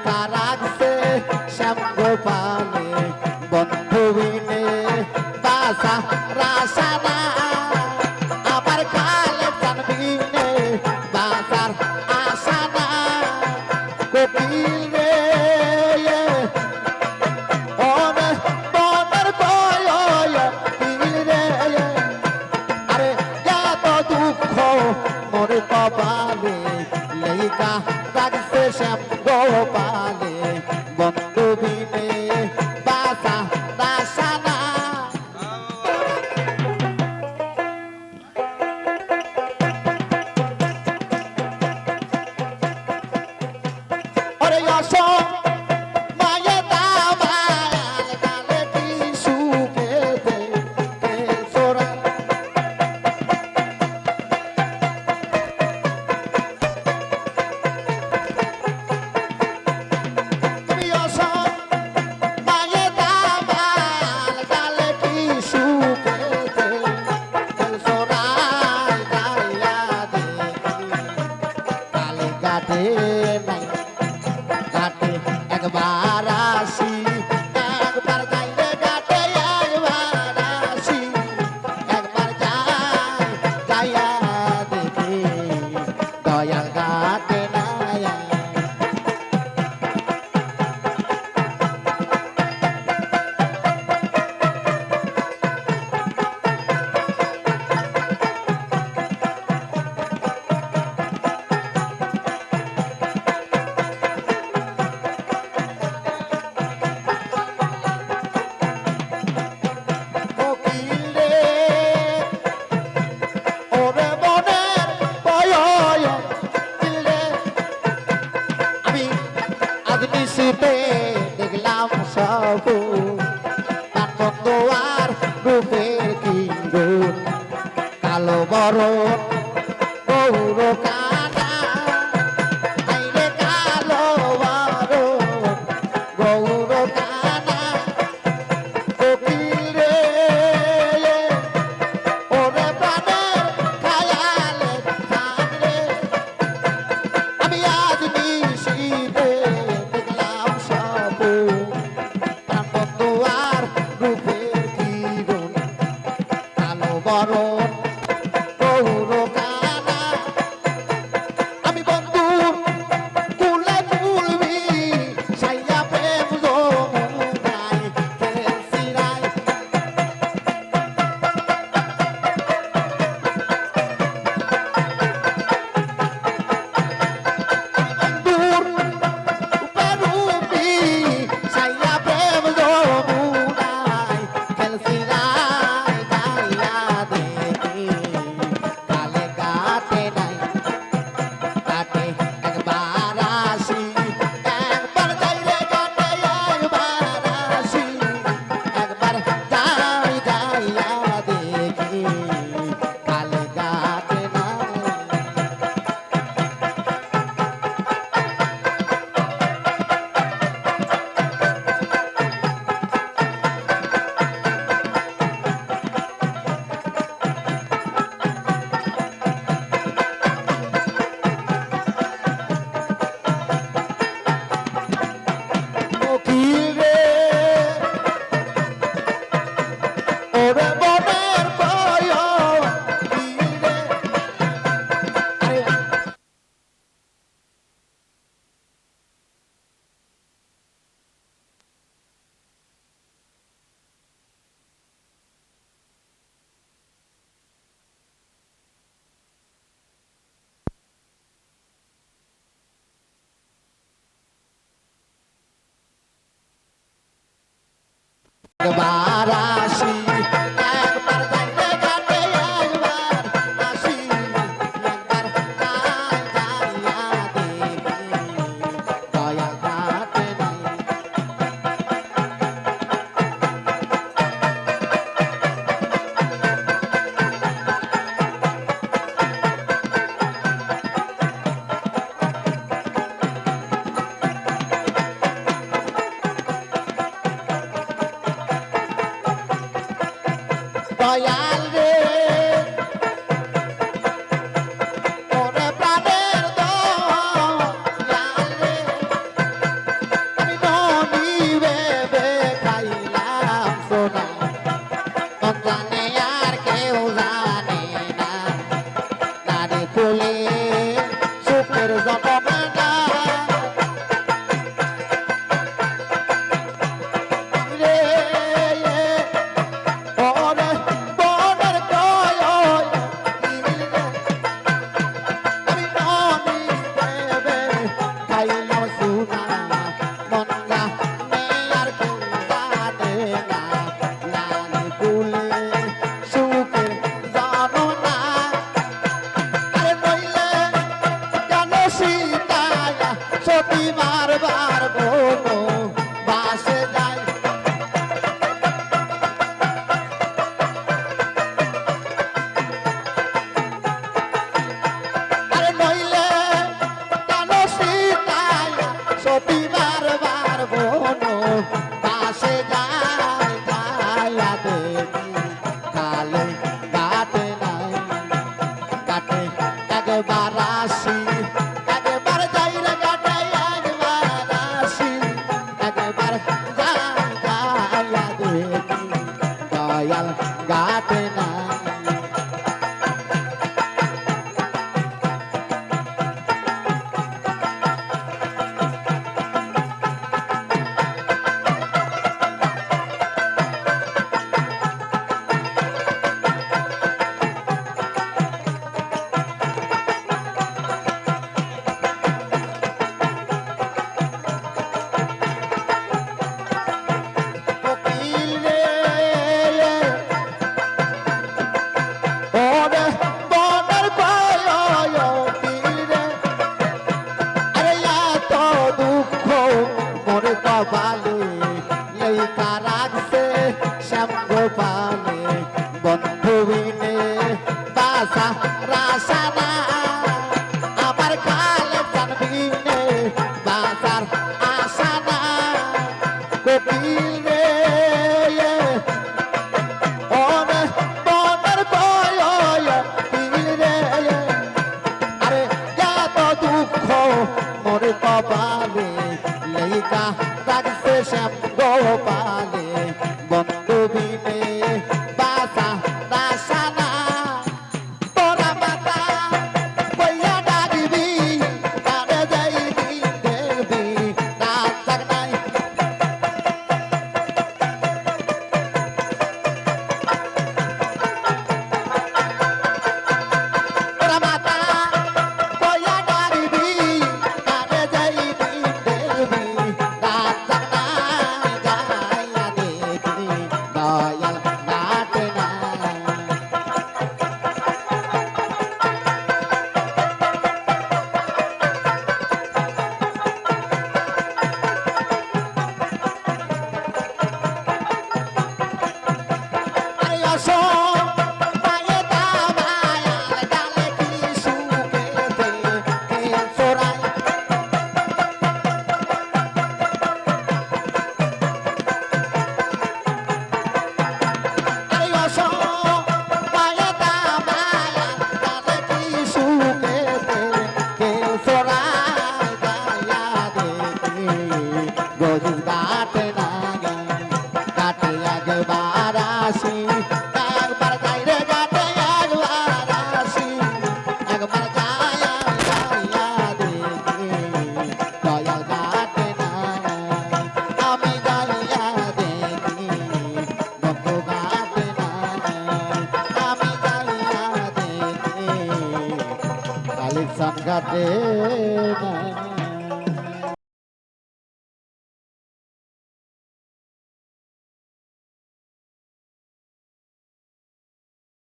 লেখা রাখছে শ্যাম গোপালে বন্ধু বিনে বাসা রাসানা আমার কালে জানবিনে বাসার আসানা কোকিল রে ওরে বনের বয় কিল রে আরে যত দুঃখ মরে কপালে লেখা রাখছে শ্যাম গোপালে বন্ধু বিনে বাসা রাসানা ওরে অসম মায়ে দাবাল গালে কি সুখে দে সোরা তুমি অসম মায়ে দাবাল গালে কি সুখে দে সোরা গাইয়া দে কালে গাতে নাই ঘাটে একবার আসি একবার যাইলে ঘাটে একবার আসি একবার যাই যাইয়া দেখি দয়াল ঘাটে নাই কোকিল রে ওরে বনের বয় কিল রে আমি আজ নিশিতে দেখলাম সব তার বন্ধু আর রূপের কিরণ কালো বরণ গৌর কানা আইরে কালো বরণ গৌর কানা কোকিল রে ওরে প্রাণের খায়ালে প্রাণ রে আমি আজ নিশিতে দেখলাম সব প্রাণ বন্ধু আর রূপের কিরণ কালো বরণ গৌর কানা আমি বন্ধুর কুলে কুলবি সাইয়া প্রেম যমুনায় খেলছি রায় বন্ধুর রূপে সাইয়া প্রেম যমুনায় খেলছি রায় গাইয়া দেখি কালে গাতে নাই ঘাটে একবার আসি একবার যাইলে ঘাটে একবার আসি একবার যাই যাইয়া দেখি কালে ঘাটে নাই কোকিল রে ওরে বনের বয় কিল রে আরে একবার আসি একবার যাইলে ঘাটে একবার আসি একবার যাই যাইয়া দেখি দয়া ঘাটে নাই দয়াল রে ওরে প্রাণের দয়াল রে সতী বারবার বনো পাশে যায় যাইয়া দেখি কালে কাটে নাই কাটে একবার আসি একবার যাই রে কাটে একবার আসি একবার যাই যাইয়া দেখি দয়াল কাটে নাই কোকিল রে ওরে বনের কোকিল রে আরে এত দুঃখ মোর কপালে লেখা রাখছে শ্যাম গোপালে বন্ধু বিনে বাসা রাসানা আমার কালে জানবিনে বাসার আসানা কোকিল রে ওরে বনের কোকিল রে আরে এত দুঃখ মোর কপালে লেখা রাখছে শ্যাম গোপালে বন্ধু বিনে বাসা রাসানা তোরা মাতা বইয়া ডাকবি কারে যাইবি দেখবি রাত জাগ নাই তোরা মাতা বইয়া ডাকবি কারে যাইবি দেখবি রাত জাগ নাই যাইয়া দেখবি দয়াল কাটে নাই আরে আসো মায়ে দামায়াল ডালে কি সুখেতে কে চোরাই আরে আসো মায়ে দামায়াল ডালে কি সুখেতে কে চোরাই গায়া দেখি গরিব কাটে না কাটে একবার আসি একবার যাই রে কাটে একবার আসি একবার যাইয়া যাইয়া দেখি দয়াল কাটে না আমি যাইয়া দেখি বন্ধু কাটে না আমি যাইয়া দেখি কালির সন কাটে না